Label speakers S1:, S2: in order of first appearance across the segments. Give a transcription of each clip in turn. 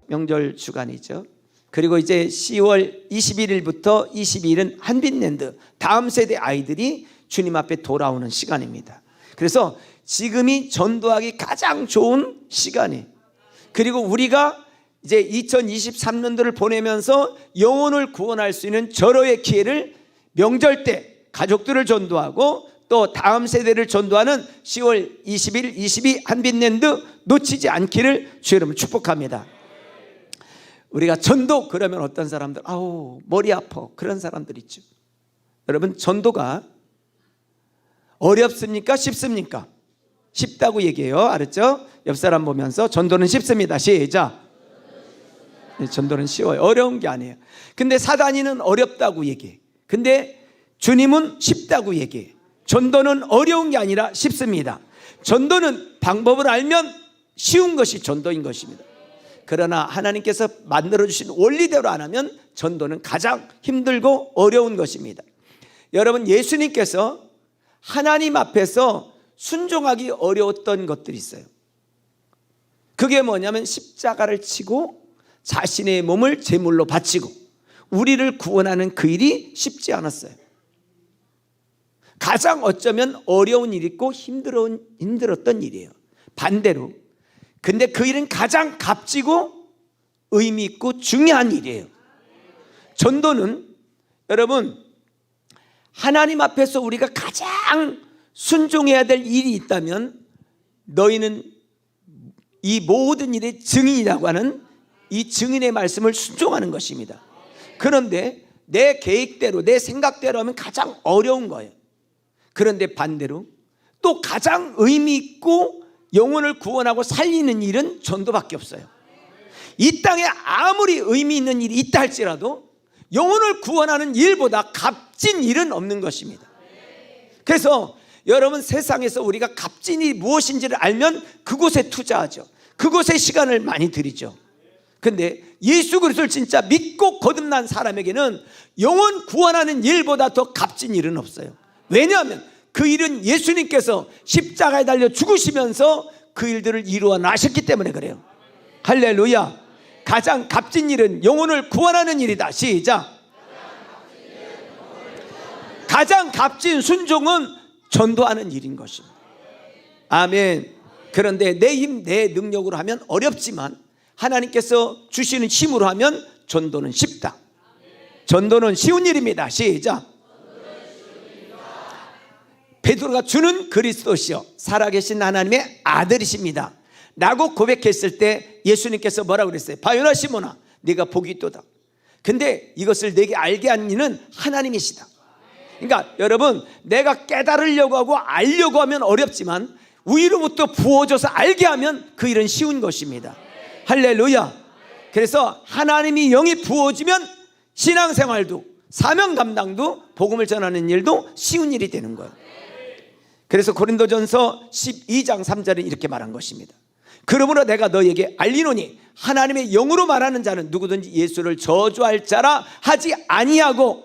S1: 명절 주간이죠. 그리고 이제 10월 21일부터 22일은 한빛랜드, 다음 세대 아이들이 주님 앞에 돌아오는 시간입니다. 그래서 지금이 전도하기 가장 좋은 시간이에요. 그리고 우리가 이제 2023년도를 보내면서 영혼을 구원할 수 있는 절호의 기회를 명절 때 가족들을 전도하고 또 다음 세대를 전도하는 10월 20일, 22 한빛랜드 놓치지 않기를 주 여러분 축복합니다. 우리가 전도 그러면 어떤 사람들 아우 머리 아파 그런 사람들 있죠. 여러분 전도가 어렵습니까? 쉽습니까? 쉽다고 얘기해요. 알았죠? 옆 사람 보면서 전도는 쉽습니다. 시작. 전도는 쉬워요. 어려운 게 아니에요. 근데 사단이는 어렵다고 얘기해. 근데 주님은 쉽다고 얘기해. 전도는 어려운 게 아니라 쉽습니다. 전도는 방법을 알면 쉬운 것이 전도인 것입니다. 그러나 하나님께서 만들어주신 원리대로 안 하면 전도는 가장 힘들고 어려운 것입니다. 여러분, 예수님께서 하나님 앞에서 순종하기 어려웠던 것들이 있어요. 그게 뭐냐면 십자가를 치고 자신의 몸을 제물로 바치고 우리를 구원하는 그 일이 쉽지 않았어요. 가장 어쩌면 어려운 일이고 힘들었던 일이에요. 반대로 근데 그 일은 가장 값지고 의미 있고 중요한 일이에요. 전도는 여러분 하나님 앞에서 우리가 가장 순종해야 될 일이 있다면 너희는 이 모든 일의 증인이라고 하는 이 증인의 말씀을 순종하는 것입니다. 그런데 내 계획대로 내 생각대로 하면 가장 어려운 거예요. 그런데 반대로 또 가장 의미 있고 영혼을 구원하고 살리는 일은 전도밖에 없어요. 이 땅에 아무리 의미 있는 일이 있다 할지라도 영혼을 구원하는 일보다 값진 일은 없는 것입니다. 그래서 여러분 세상에서 우리가 값진 일이 무엇인지를 알면 그곳에 투자하죠. 그곳에 시간을 많이 들이죠. 근데 예수 그리스도를 진짜 믿고 거듭난 사람에게는 영혼 구원하는 일보다 더 값진 일은 없어요. 왜냐하면 그 일은 예수님께서 십자가에 달려 죽으시면서 그 일들을 이루어 나셨기 때문에 그래요. 할렐루야. 가장 값진 일은 영혼을 구원하는 일이다. 시작. 가장 값진 순종은 전도하는 일인 것입니다. 아멘. 그런데 내 힘, 내 능력으로 하면 어렵지만 하나님께서 주시는 힘으로 하면 전도는 쉽다. 전도는 쉬운 일입니다. 시작. 베드로가 주는 그리스도시요 살아계신 하나님의 아들이십니다 라고 고백했을 때 예수님께서 뭐라고 그랬어요? 바요나 시몬아 네가 복이 있도다. 근데 이것을 내게 알게 한 이는 하나님이시다. 그러니까 여러분 내가 깨달으려고 하고 알려고 하면 어렵지만 위로부터 부어져서 알게 하면 그 일은 쉬운 것입니다. 할렐루야. 그래서 하나님이 영이 부어지면 신앙생활도 사명 감당도 복음을 전하는 일도 쉬운 일이 되는 거예요. 그래서 고린도전서 12장 3절에 이렇게 말한 것입니다. 그러므로 내가 너에게 알리노니 하나님의 영으로 말하는 자는 누구든지 예수를 저주할 자라 하지 아니하고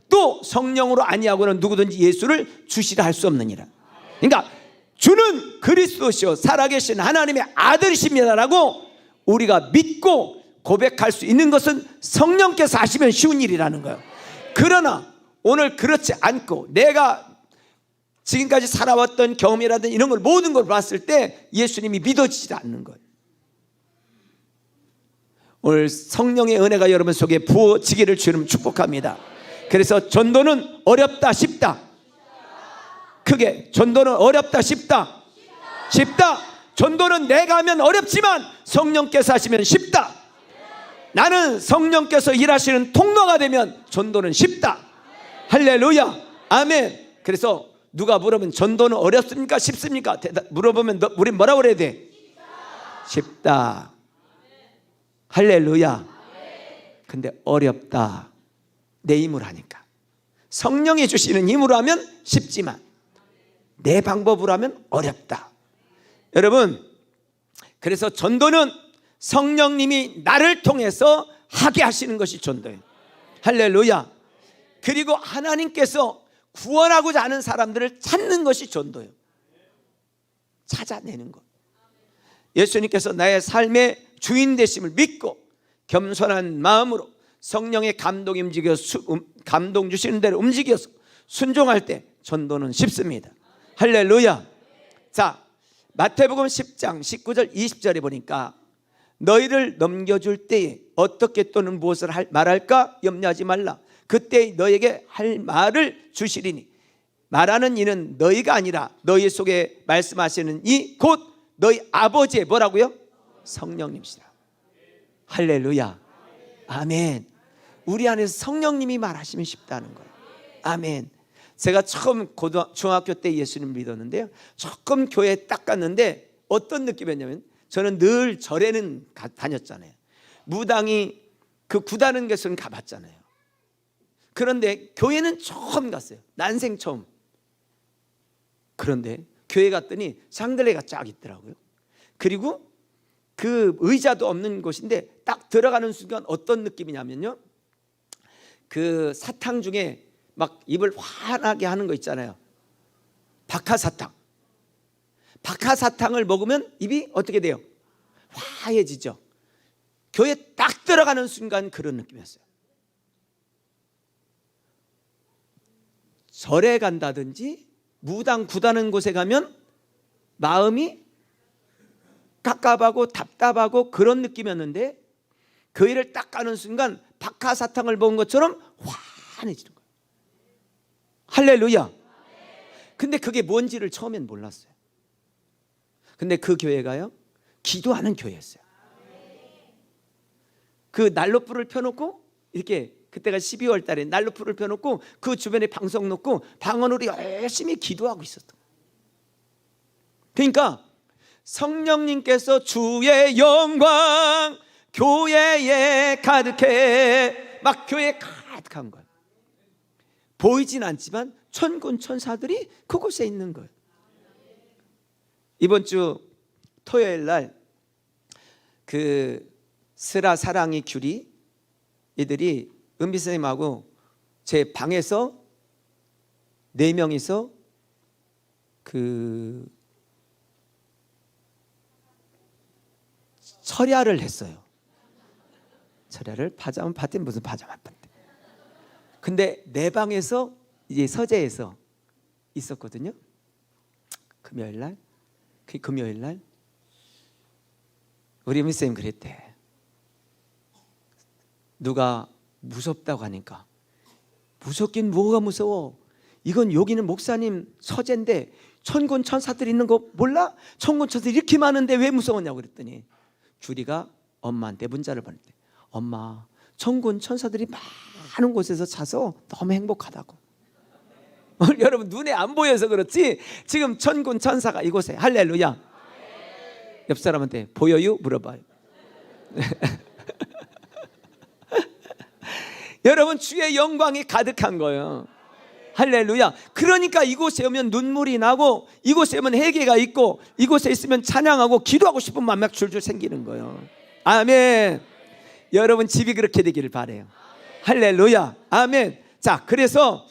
S1: 또 성령으로 아니하고는 누구든지 예수를 주시라 할 수 없느니라. 그러니까 주는 그리스도시요 살아계신 하나님의 아들이십니다라고 우리가 믿고 고백할 수 있는 것은 성령께서 하시면 쉬운 일이라는 거예요. 그러나 오늘 그렇지 않고 내가 지금까지 살아왔던 경험이라든지 이런 걸 모든 걸 봤을 때 예수님이 믿어지지 않는 거예요. 오늘 성령의 은혜가 여러분 속에 부어지기를 주님 축복합니다. 그래서 전도는 어렵다 쉽다. 크게 전도는 어렵다 쉽다. 쉽다. 전도는 내가 하면 어렵지만 성령께서 하시면 쉽다. 나는 성령께서 일하시는 통로가 되면 전도는 쉽다. 할렐루야. 아멘. 그래서 누가 물으면 전도는 어렵습니까? 쉽습니까? 물어보면 우린 뭐라고 그래야 돼? 쉽다. 할렐루야. 근데 어렵다. 내 힘으로 하니까. 성령이 주시는 힘으로 하면 쉽지만 내 방법으로 하면 어렵다. 여러분 그래서 전도는 성령님이 나를 통해서 하게 하시는 것이 전도예요. 할렐루야. 그리고 하나님께서 구원하고자 하는 사람들을 찾는 것이 전도예요. 찾아내는 것. 예수님께서 나의 삶의 주인 되심을 믿고 겸손한 마음으로 성령의 감동이 감동 주시는 대로 움직여서 순종할 때 전도는 쉽습니다. 할렐루야. 자, 마태복음 10장 19절 20절에 보니까 너희를 넘겨줄 때에 어떻게 또는 무엇을 말할까 염려하지 말라. 그때 너에게 할 말을 주시리니 말하는 이는 너희가 아니라 너희 속에 말씀하시는 이 곧 너희 아버지의 뭐라고요? 성령님이시라. 할렐루야. 아멘. 우리 안에서 성령님이 말하시면 쉽다는 거예요. 아멘. 제가 처음 중학교 때 예수님을 믿었는데요, 조금 교회에 딱 갔는데 어떤 느낌이었냐면, 저는 늘 절에는 다녔잖아요. 무당이 그 구다는 것은 가봤잖아요. 그런데 교회는 처음 갔어요. 난생 처음. 그런데 교회 갔더니 샹들레가 쫙 있더라고요. 그리고 그 의자도 없는 곳인데 딱 들어가는 순간 어떤 느낌이냐면요, 그 사탕 중에 막 입을 환하게 하는 거 있잖아요. 박하사탕. 박하사탕을 먹으면 입이 어떻게 돼요? 화해지죠. 교회 딱 들어가는 순간 그런 느낌이었어요. 절에 간다든지 무당 구다는 곳에 가면 마음이 깝깝하고 답답하고 그런 느낌이었는데, 교회를 딱 가는 순간 박하사탕을 먹은 것처럼 환해지는 거예요. 할렐루야. 근데 그게 뭔지를 처음엔 몰랐어요. 근데 그 교회가요, 기도하는 교회였어요. 그 난로불을 펴놓고, 이렇게 그때가 12월 달에 난로불을 펴놓고 그 주변에 방석 놓고 방언으로 열심히 기도하고 있었던 거예요. 그러니까 성령님께서 주의 영광 교회에 가득해, 막 교회에 가득한 거예요. 보이진 않지만 천군 천사들이 그곳에 있는 거예요. 이번 주 토요일 날 그 스라 사랑이 귤이 이들이 은비 선생님하고 제 방에서 4명이서 그 철야를 했어요. 철야를 파자마 파티, 무슨 파자마 파티. 근데 내 방에서 이제 서재에서 있었거든요. 금요일 날 우리 은비 선생님 그랬대. 누가 무섭다고 하니까, 무섭긴 뭐가 무서워, 이건 여기는 목사님 서재인데 천군 천사들이 있는 거 몰라? 천군 천사들이 이렇게 많은데 왜 무서웠냐고 그랬더니, 주리가 엄마한테 문자를 보낼 때, 엄마 천군 천사들이 많은 곳에서 자서 너무 행복하다고. 여러분 눈에 안 보여서 그렇지 지금 천군 천사가 이곳에. 할렐루야. 옆 사람한테 보여요? 물어봐요. 여러분 주의 영광이 가득한 거예요. 할렐루야. 그러니까 이곳에 오면 눈물이 나고, 이곳에 오면 회개가 있고, 이곳에 있으면 찬양하고 기도하고 싶은 마음이 막 줄줄 생기는 거예요. 아멘. 여러분 집이 그렇게 되기를 바라요. 할렐루야. 아멘. 자, 그래서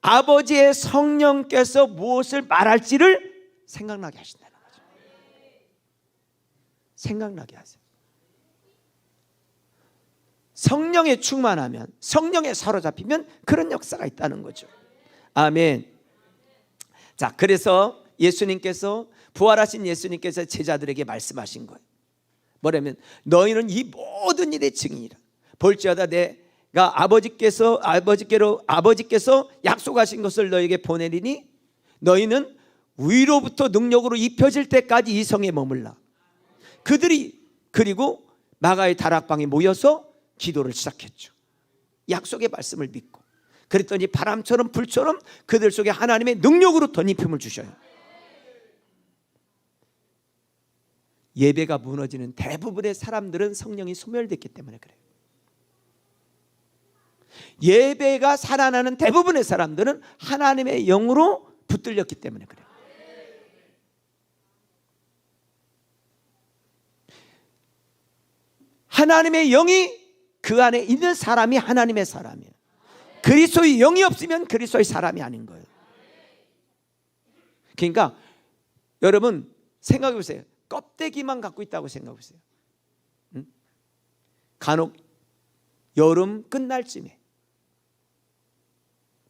S1: 아버지의 성령께서 무엇을 말할지를 생각나게 하신다는 거죠. 생각나게 하세요. 성령에 충만하면, 성령에 사로잡히면 그런 역사가 있다는 거죠. 아멘. 자, 그래서 예수님께서, 부활하신 예수님께서 제자들에게 말씀하신 거예요. 뭐냐면 너희는 이 모든 일의 증인이라. 볼지어다 내가 아버지께서 약속하신 것을 너에게 보내리니 너희는 위로부터 능력으로 입혀질 때까지 이 성에 머물라. 그들이 그리고 마가의 다락방에 모여서 기도를 시작했죠. 약속의 말씀을 믿고. 그랬더니 바람처럼 불처럼 그들 속에 하나님의 능력으로 덧입힘을 주셔요. 예배가 무너지는 대부분의 사람들은 성령이 소멸됐기 때문에 그래요. 예배가 살아나는 대부분의 사람들은 하나님의 영으로 붙들렸기 때문에 그래요. 하나님의 영이 그 안에 있는 사람이 하나님의 사람이에요. 그리스도의 영이 없으면 그리스도의 사람이 아닌 거예요. 그러니까 여러분 생각해 보세요. 껍데기만 갖고 있다고 생각해 보세요. 간혹 여름 끝날 쯤에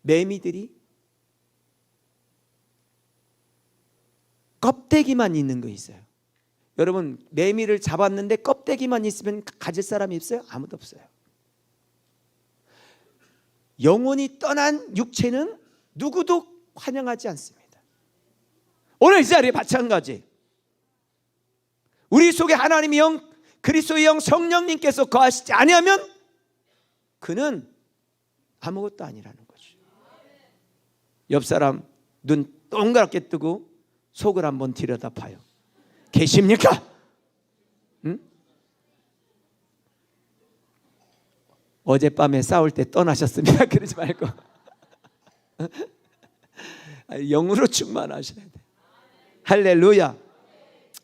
S1: 매미들이 껍데기만 있는 거 있어요. 여러분, 매미를 잡았는데 껍데기만 있으면 가질 사람이 있어요? 아무도 없어요. 영혼이 떠난 육체는 누구도 환영하지 않습니다. 오늘 이 자리에 마찬가지. 우리 속에 하나님의 영, 그리스도의 영, 성령님께서 거하시지 아니하면 그는 아무것도 아니라는 거죠. 옆 사람 눈 동그랗게 뜨고 속을 한번 들여다봐요. 계십니까? 응? 어젯밤에 싸울 때 떠나셨습니다. 그러지 말고 영으로 충만하셔야 돼. 할렐루야.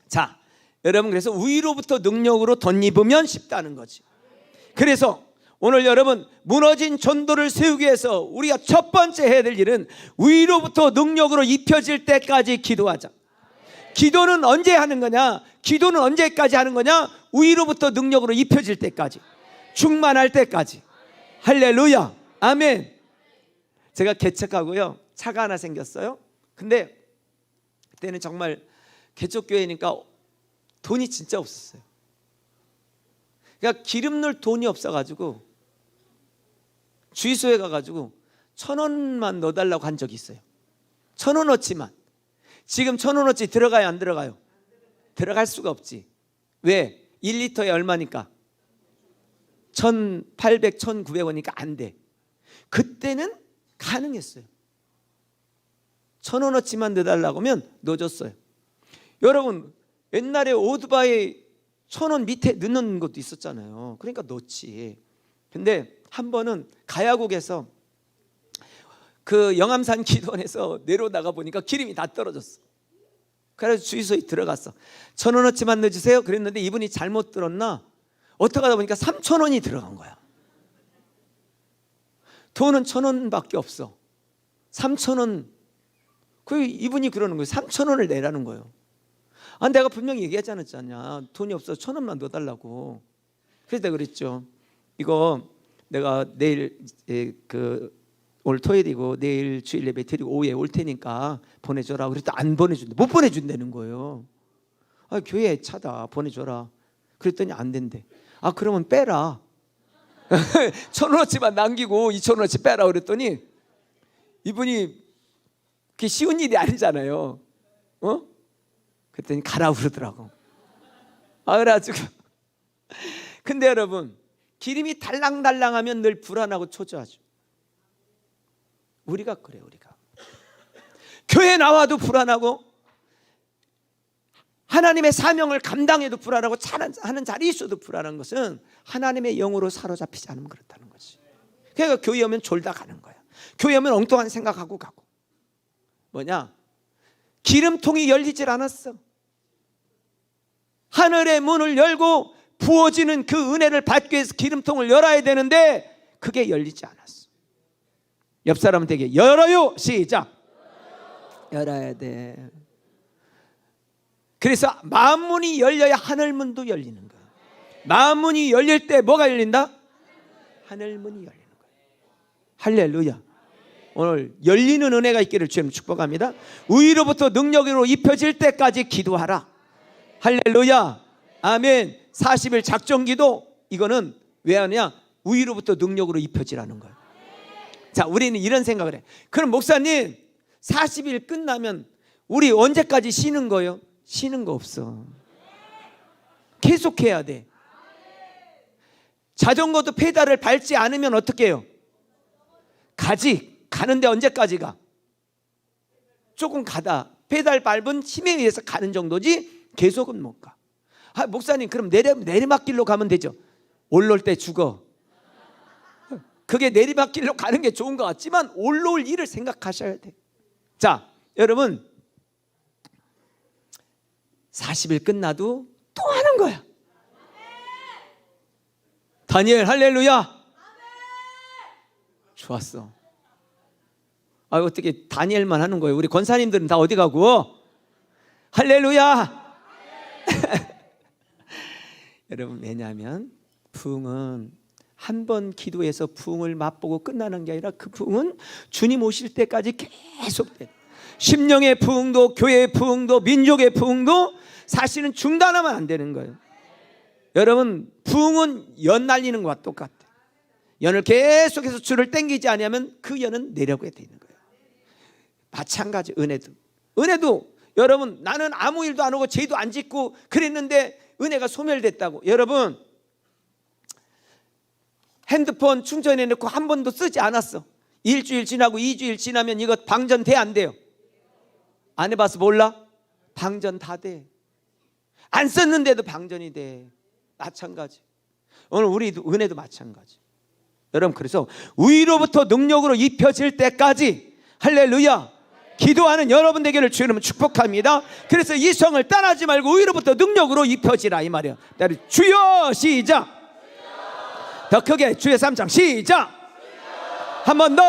S1: 자, 여러분, 그래서 위로부터 능력으로 덧입으면 쉽다는 거지. 그래서 오늘 여러분, 무너진 전도를 세우기 위해서 우리가 첫 번째 해야 될 일은 위로부터 능력으로 입혀질 때까지 기도하자. 기도는 언제 하는 거냐? 기도는 언제까지 하는 거냐? 위로부터 능력으로 입혀질 때까지, 충만할 때까지. 할렐루야. 아멘. 제가 개척하고요, 차가 하나 생겼어요. 근데 그때는 정말 개척교회니까 돈이 진짜 없었어요. 그러니까 기름 넣을 돈이 없어가지고 주유소에 가가지고 1,000원만 넣어달라고 한 적이 있어요. 1,000원어치만. 지금 1,000원어치 들어가요, 안 들어가요? 들어갈 수가 없지. 왜? 1리터에 얼마니까? 1,800, 1,900원이니까 안 돼. 그때는 가능했어요. 1,000원어치만 넣어달라고 하면 넣어줬어요. 여러분, 옛날에 오토바이 1,000원 밑에 넣는 것도 있었잖아요. 그러니까 넣지. 근데 한 번은 가야국에서 그 영암산 기도원에서 내려오다가 보니까 기름이 다 떨어졌어. 그래서 주유소에 들어갔어. 1,000원어치만 넣어주세요. 그랬는데 이분이 잘못 들었나? 어떻게 하다 보니까 3,000원이 들어간 거야. 돈은 1,000원밖에 없어. 3,000원. 그 이분이 그러는 거예요. 3,000원을 내라는 거예요. 아, 내가 분명히 얘기하지 않았잖냐. 돈이 없어서 1,000원만 넣어달라고. 그래서 내가 그랬죠. 이거 내가 내일 오늘 토요일이고 내일 주일 예배 드리고 오후에 올 테니까 보내줘라. 그랬더니 안 보내준대. 못 보내준다는 거예요. 아, 교회 차다, 보내줘라. 그랬더니 안 된대. 아, 그러면 빼라. 1,000원어치만 남기고 2,000원어치 빼라. 그랬더니 이분이 그게 쉬운 일이 아니잖아요. 그랬더니 가라 그러더라고. 아, 그래가지고 근데 여러분, 기름이 달랑달랑하면 늘 불안하고 초조하죠. 우리가 그래요. 우리가 교회 나와도 불안하고 하나님의 사명을 감당해도 불안하고 하는 자리에 있어도 불안한 것은 하나님의 영으로 사로잡히지 않으면 그렇다는 거지. 그러니까 교회 오면 졸다 가는 거야. 교회 오면 엉뚱한 생각하고 가고. 뭐냐? 기름통이 열리질 않았어. 하늘의 문을 열고 부어지는 그 은혜를 받기 위해서 기름통을 열어야 되는데 그게 열리지 않았어. 옆 사람한테 열어요. 시작. 열어야 돼. 그래서 마음문이 열려야 하늘문도 열리는 거야. 마음문이 열릴 때 뭐가 열린다? 하늘문이 열리는 거야. 할렐루야. 오늘 열리는 은혜가 있기를 주님 축복합니다. 위로부터 능력으로 입혀질 때까지 기도하라. 할렐루야. 아멘. 40일 작정기도, 이거는 왜 하냐? 위로부터 능력으로 입혀지라는 거예요. 자, 우리는 이런 생각을 해. 그럼 목사님, 40일 끝나면 우리 언제까지 쉬는 거예요? 쉬는 거 없어. 계속해야 돼. 자전거도 페달을 밟지 않으면 어떻게 해요? 가는데 언제까지 가? 조금 가다 페달 밟은 힘에 의해서 가는 정도지 계속은 못 가. 아, 목사님, 그럼 내리막길로 가면 되죠. 올라올 때 죽어. 그게 내리막길로 가는 게 좋은 것 같지만 올라올 일을 생각하셔야 돼. 자, 여러분, 40일 끝나도 또 하는 거야. 다니엘, 할렐루야. 좋았어. 아, 어떻게 다니엘만 하는 거예요? 우리 권사님들은 다 어디 가고? 할렐루야. 여러분, 왜냐하면 부흥은 한 번 기도해서 부흥을 맛보고 끝나는 게 아니라 그 부흥은 주님 오실 때까지 계속돼. 심령의 부흥도 교회의 부흥도 민족의 부흥도 사실은 중단하면 안 되는 거예요. 여러분, 부흥은 연 날리는 것과 똑같아. 연을 계속해서 줄을 당기지 않으면 그 연은 내려가게 되는 거예요. 마찬가지 은혜도 여러분, 나는 아무 일도 안 하고 죄도 안 짓고 그랬는데 은혜가 소멸됐다고. 여러분, 핸드폰 충전해 놓고 한 번도 쓰지 않았어. 일주일 지나고 2주일 지나면 이거 방전돼 안 돼요? 안 해봐서 몰라? 방전 다 돼. 안 썼는데도 방전이 돼. 마찬가지. 오늘 우리 은혜도 마찬가지. 여러분, 그래서 위로부터 능력으로 입혀질 때까지 할렐루야 기도하는 여러분 되기를 주님은 축복합니다. 그래서 이 성을 떠나지 말고 위로부터 능력으로 입혀지라 이 말이야. 주여 시작. 더 크게 주의 3장 시작. 한 번 더,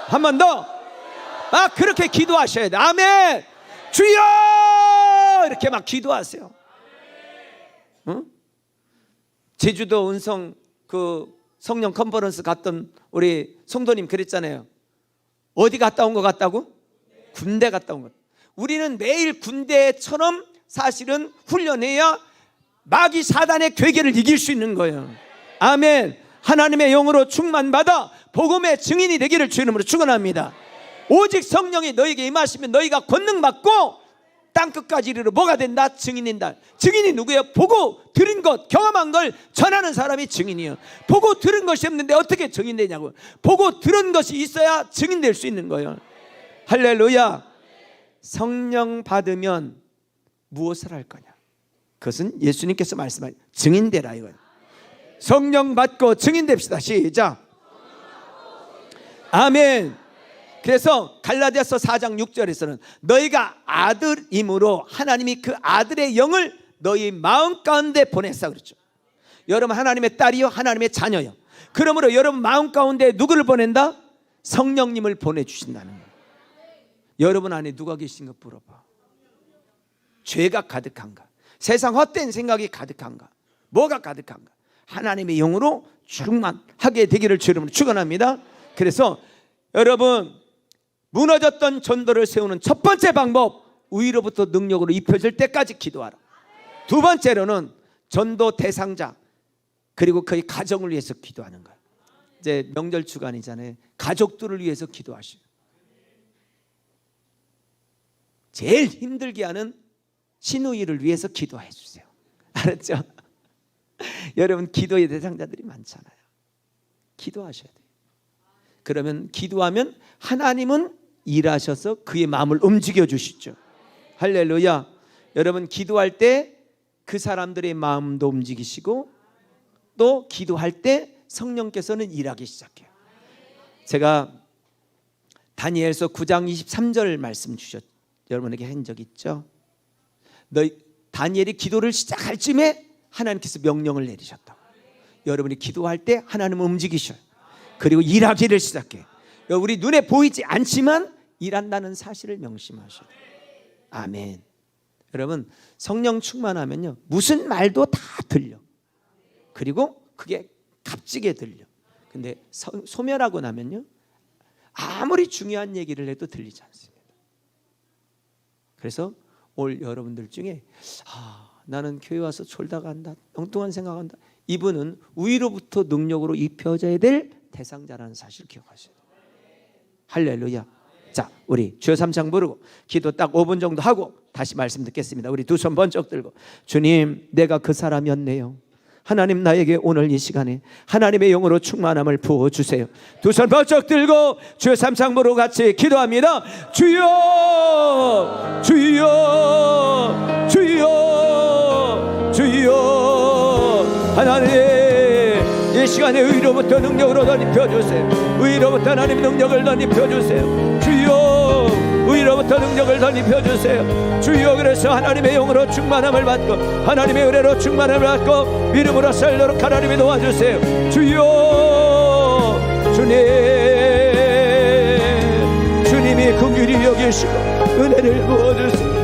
S1: 한 번 더. 아, 그렇게 기도하셔야 돼. 아멘. 주여 이렇게 막 기도하세요. 응? 제주도 은성 그 성령 컨퍼런스 갔던 우리 성도님 그랬잖아요. 어디 갔다 온 것 같다고? 군대 갔다 온 것. 우리는 매일 군대처럼 사실은 훈련해야 마귀 사단의 괴계를 이길 수 있는 거예요. 아멘. 하나님의 영으로 충만받아 복음의 증인이 되기를 주의 이름으로 축원합니다. 오직 성령이 너에게 임하시면 너희가 권능받고 땅끝까지 이르러 뭐가 된다? 증인인다. 증인이 누구예요? 보고 들은 것, 경험한 걸 전하는 사람이 증인이에요. 보고 들은 것이 없는데 어떻게 증인되냐고. 보고 들은 것이 있어야 증인될 수 있는 거예요. 할렐루야. 성령 받으면 무엇을 할 거냐? 그것은 예수님께서 말씀하신 증인되라 이거예요. 성령 받고 증인됩시다. 시작. 아멘. 그래서 갈라디아서 4장 6절에서는 너희가 아들임으로 하나님이 그 아들의 영을 너희 마음 가운데 보냈어 그렇죠. 여러분 하나님의 딸이요 하나님의 자녀요. 그러므로 여러분 마음 가운데 누구를 보낸다? 성령님을 보내주신다는 거예요. 여러분 안에 누가 계신 것 물어봐. 죄가 가득한가? 세상 헛된 생각이 가득한가? 뭐가 가득한가? 하나님의 영으로 충만하게 되기를 주님으로 축원합니다. 그래서 여러분 무너졌던 전도를 세우는 첫 번째 방법, 위로부터 능력으로 입혀질 때까지 기도하라. 두 번째로는 전도 대상자 그리고 그의 가정을 위해서 기도하는 거예요. 이제 명절 주간이잖아요. 가족들을 위해서 기도하시고 제일 힘들게 하는 시누이를 위해서 기도해 주세요. 알았죠? 여러분 기도의 대상자들이 많잖아요. 기도하셔야 돼요. 그러면 기도하면 하나님은 일하셔서 그의 마음을 움직여 주시죠. 할렐루야. 여러분 기도할 때 그 사람들의 마음도 움직이시고 또 기도할 때 성령께서는 일하기 시작해요. 제가 다니엘서 9장 23절 말씀 여러분에게 한 적 있죠. 다니엘이 기도를 시작할 쯤에 하나님께서 명령을 내리셨다고. 여러분이 기도할 때 하나님은 움직이셔요. 그리고 일하기를 시작해요. 우리 눈에 보이지 않지만 일한다는 사실을 명심하셔야 돼요. 아멘. 여러분 성령 충만하면요 무슨 말도 다 들려. 그리고 그게 값지게 들려. 근데 소멸하고 나면요 아무리 중요한 얘기를 해도 들리지 않습니다. 그래서 올 여러분들 중에 나는 교회 와서 졸다가 한다, 엉뚱한 생각한다, 이분은 위로부터 능력으로 입혀져야 될 대상자라는 사실을 기억하셔야 돼요. 할렐루야. 자, 우리 주여 3장 부르고 기도 딱 5분 정도 하고 다시 말씀 듣겠습니다. 우리 두 손 번쩍 들고 주님 내가 그 사람이었네요. 하나님 나에게 오늘 이 시간에 하나님의 영으로 충만함을 부어주세요. 두 손 번쩍 들고 주여 3장 부르고 같이 기도합니다. 주여 주여 주여 주여. 하나님 이 시간에 의로부터 능력으로 덧입혀주세요. 의로부터 하나님 능력을 덧입혀주세요. 주여 의로부터 능력을 덧입혀주세요. 주여. 그래서 하나님의 영으로 충만함을 받고 하나님의 은혜로 충만함을 받고 믿음으로 살도록 하나님이 도와주세요. 주여 주님이 긍휼히 여기시고 은혜를 부어주세요.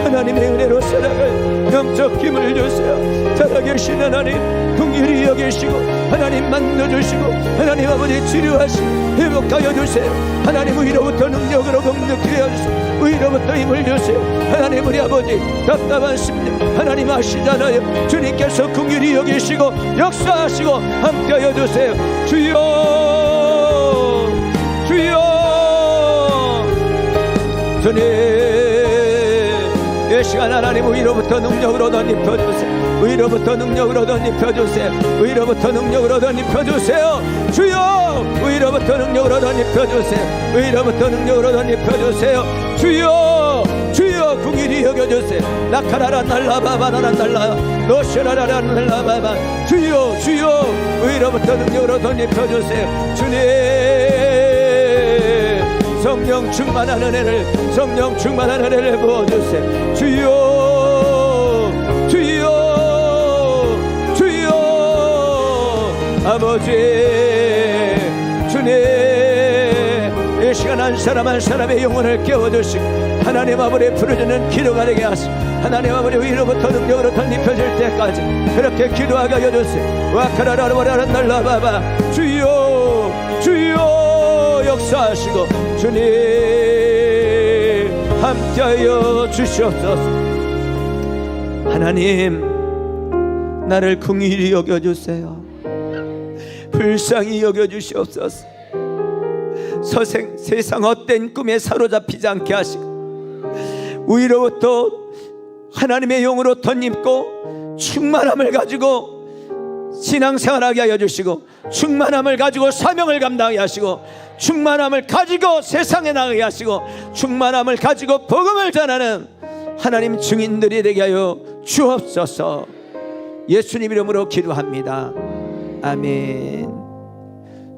S1: 하나님의 은혜로 살아갈 영적 힘을 주세요. 살아계신 하나님 긍휼히 긍휼히 여기시고 하나님 만나주시고 하나님 아버지 치료하시고 회복하여 주세요. 하나님 위로부터 능력으로 공격하여 주시고 위로부터 힘을 주세요. 하나님 우리 아버지 답답한 심령 하나님 아시잖아요. 주님께서 긍휼히 여기시고 역사하시고 함께하여 주세요. 주여 주여 주님 이 시간 하나님 위로부터 능력으로 덧입혀주세요. 위로부터 능력으로 덧입혀주세요. 위로부터 능력으로 덧입혀주세요. 주여 위로부터 능력으로 덧입혀주세요. 위로부터 능력으로 덧입혀주세요. 주여 주여 긍휼히 여겨주세요. 나카라라 날라바바라라 날라 노시라라라 날라바바 주여 주여 위로부터 능력으로 덧입혀주세요. 주님 성령 충만한 은혜를 성령 충만한 은혜를 부어주세요. 주여 주여 주여 아버지 주님 이 시간 한 사람 한 사람의 영혼을 깨워주시고 하나님 아버지 부르짖는 기도가 되게 하시고 하나님 아버지 위로부터 능력으로 덧입혀질 때까지 그렇게 기도하게 해주세요. 와카라라라라라 날라바바 주여 주여 역사하시고 주님 함께하여 주시옵소서. 하나님 나를 긍휼히 여겨주세요. 불쌍히 여겨주시옵소서. 세상 헛된 꿈에 사로잡히지 않게 하시고 위로부터 하나님의 영으로 덧입고 충만함을 가지고 신앙생활하게 하여 주시고 충만함을 가지고 사명을 감당하게 하시고 충만함을 가지고 세상에 나가게 하시고 충만함을 가지고 복음을 전하는 하나님 증인들이 되게 하여 주옵소서. 예수님 이름으로 기도합니다. 아멘.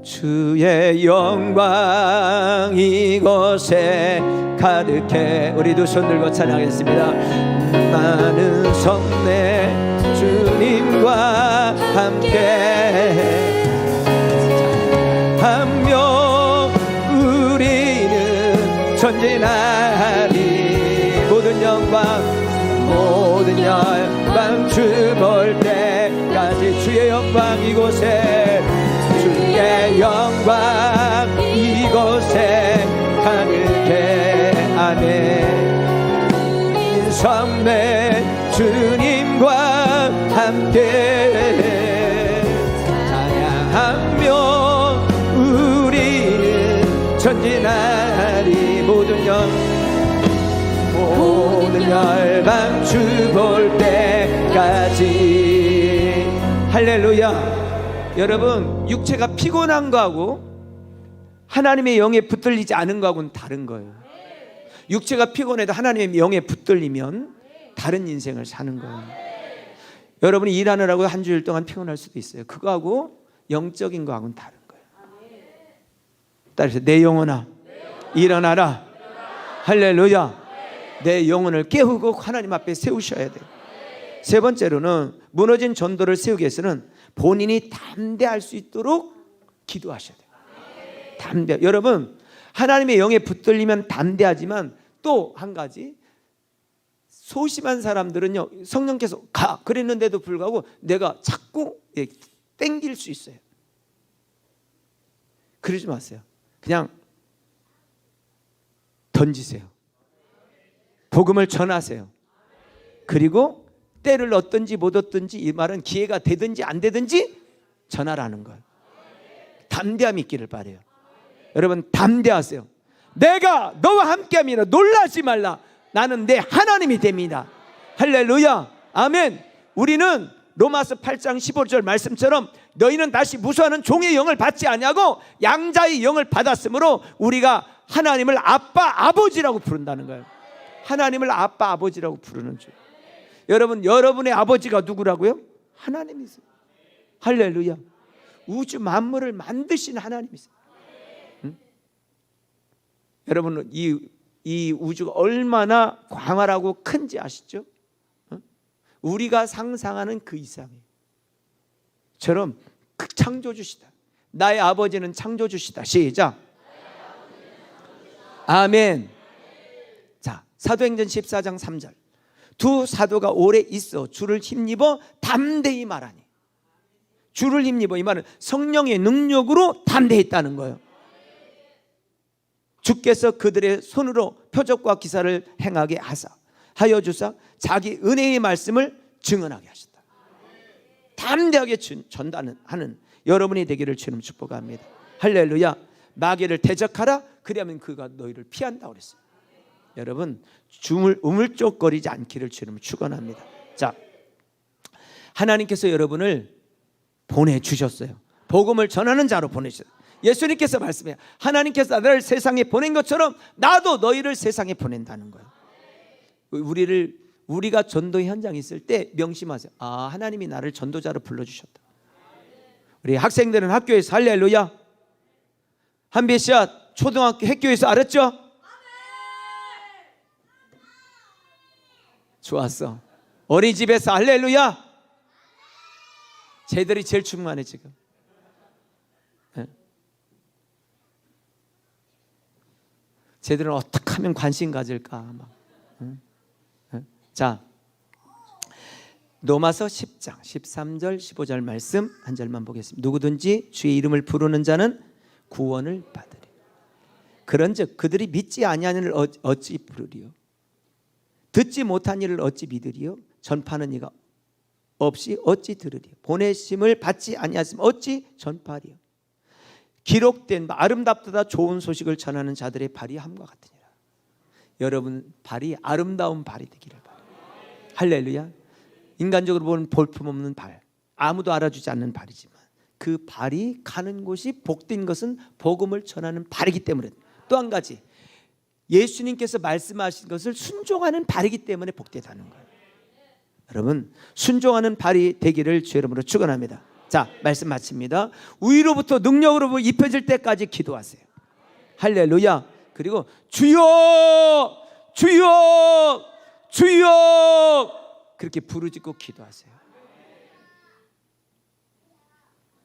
S1: 주의 영광 이곳에 가득해. 우리 두 손 들고 찬양하겠습니다. 많은 성내 주님과 함께 하며 우리는 전진하리. 모든 영광 주 볼 때까지 주의 영광 이곳에 주의 영광 이곳에 가득해. 아멘. 성내 주님과 함께 찬양하며 우리는 전진하리. 모든 열방 주 볼 때까지. 할렐루야. 여러분 육체가 피곤한 거하고 하나님의 영에 붙들리지 않은 거하고는 다른 거예요. 육체가 피곤해도 하나님의 영에 붙들리면 다른 인생을 사는 거예요. 여러분이 일하느라고 한 주일 동안 피곤할 수도 있어요. 그거하고 영적인 거하고는 다른 거예요. 따라서 내 영혼아 일어나라. 할렐루야. 내 영혼을 깨우고 하나님 앞에 세우셔야 돼요. 세 번째로는 무너진 전도를 세우기 위해서는 본인이 담대할 수 있도록 기도하셔야 돼요. 담대. 여러분 하나님의 영에 붙들리면 담대하지만 또 한 가지, 소심한 사람들은요 성령께서 가 그랬는데도 불구하고 내가 자꾸 땡길 수 있어요. 그러지 마세요. 그냥 던지세요. 복음을 전하세요. 그리고 때를 얻든지 못 얻든지, 이 말은 기회가 되든지 안 되든지 전하라는 거예요. 담대함이 있기를 바라요. 여러분 담대하세요. 내가 너와 함께함이라 놀라지 말라. 나는 내 하나님이 됩니다. 할렐루야. 아멘. 우리는 로마서 8장 15절 말씀처럼 너희는 다시 무수하는 종의 영을 받지 아니하고 양자의 영을 받았으므로 우리가 하나님을 아빠 아버지라고 부른다는 거예요. 하나님을 아빠 아버지라고 부르는 줄. 여러분 여러분의 아버지가 누구라고요? 하나님이세요. 할렐루야. 우주 만물을 만드신 하나님이세요. 응? 여러분 이 우주가 얼마나 광활하고 큰지 아시죠? 우리가 상상하는 그 이상이에요. 처럼 창조주시다. 나의 아버지는 창조주시다. 시작. 아멘. 자, 사도행전 14장 3절. 두 사도가 오래 있어 주를 힘입어 담대히 말하니. 주를 힘입어, 이 말은 성령의 능력으로 담대했다는 거예요. 주께서 그들의 손으로 표적과 기사를 행하게 하여 주사 자기 은혜의 말씀을 증언하게 하셨다. 담대하게 전달하는 여러분이 되기를 주님 축복합니다. 할렐루야. 마귀를 대적하라, 그리하면 그가 너희를 피한다 그랬어요. 여러분, 우물쩍거리지 않기를 주님 축원합니다. 자, 하나님께서 여러분을 보내주셨어요. 복음을 전하는 자로 보내주셨어요. 예수님께서 말씀해요. 하나님께서 나를 세상에 보낸 것처럼 나도 너희를 세상에 보낸다는 거예요. 우리가 전도 현장에 있을 때 명심하세요. 아, 하나님이 나를 전도자로 불러주셨다. 우리 학생들은 학교에서 할렐루야, 한비샷 초등학교 학교에서 알았죠? 좋았어. 어린이집에서 할렐루야. 쟤들이 제일 충만해 지금. 쟤들은 어떻게 하면 관심 가질까 막. 자, 로마서 10장 13절 15절 말씀 한 절만 보겠습니다. 누구든지 주의 이름을 부르는 자는 구원을 받으리. 그런즉 그들이 믿지 아니하는 이를 어찌 부르리요? 듣지 못한 이를 어찌 믿으리요? 전파하는 이가 없이 어찌 들으리요? 보내심을 받지 아니하시면 어찌 전파하리요? 기록된 바 아름답다 좋은 소식을 전하는 자들의 발이 함과 같으니라. 여러분 발이 아름다운 발이 되기를 바랍니다. 할렐루야. 인간적으로 보는 볼품없는 발, 아무도 알아주지 않는 발이지만 그 발이 가는 곳이 복된 것은 복음을 전하는 발이기 때문에, 또 한 가지 예수님께서 말씀하신 것을 순종하는 발이기 때문에 복되다는 거예요. 여러분, 순종하는 발이 되기를 주의 이름으로 축원합니다. 자, 말씀 마칩니다. 위로부터 능력으로 입혀질 때까지 기도하세요. 할렐루야. 그리고 주여 주여 주여 그렇게 부르짖고 기도하세요.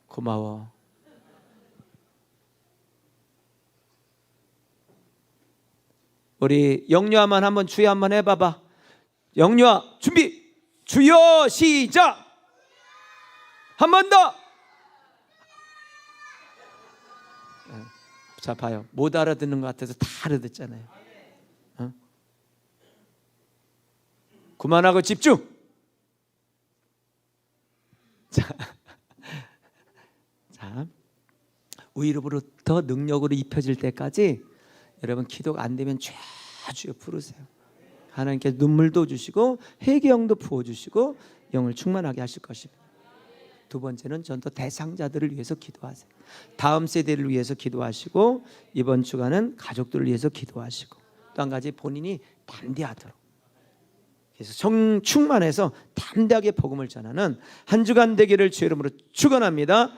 S1: 고마워. 우리 영유아만 한번 주여 한번 해봐봐. 영유아 준비. 주여 시작. 한 번 더. 자, 봐요. 못 알아듣는 것 같아서 다 알아듣잖아요. 그만하고 집중. 자, 위로부터 능력으로 입혀질 때까지 여러분 기도가 안 되면 주여 부르세요. 하나님께서 눈물도 주시고 회개형도 부어주시고 영을 충만하게 하실 것입니다. 두 번째는 전도 대상자들을 위해서 기도하세요. 다음 세대를 위해서 기도하시고, 이번 주간은 가족들을 위해서 기도하시고, 또 한 가지 본인이 담대하도록, 그래서 충만해서 담대하게 복음을 전하는 한 주간 되기를 주의 이름으로 축원합니다.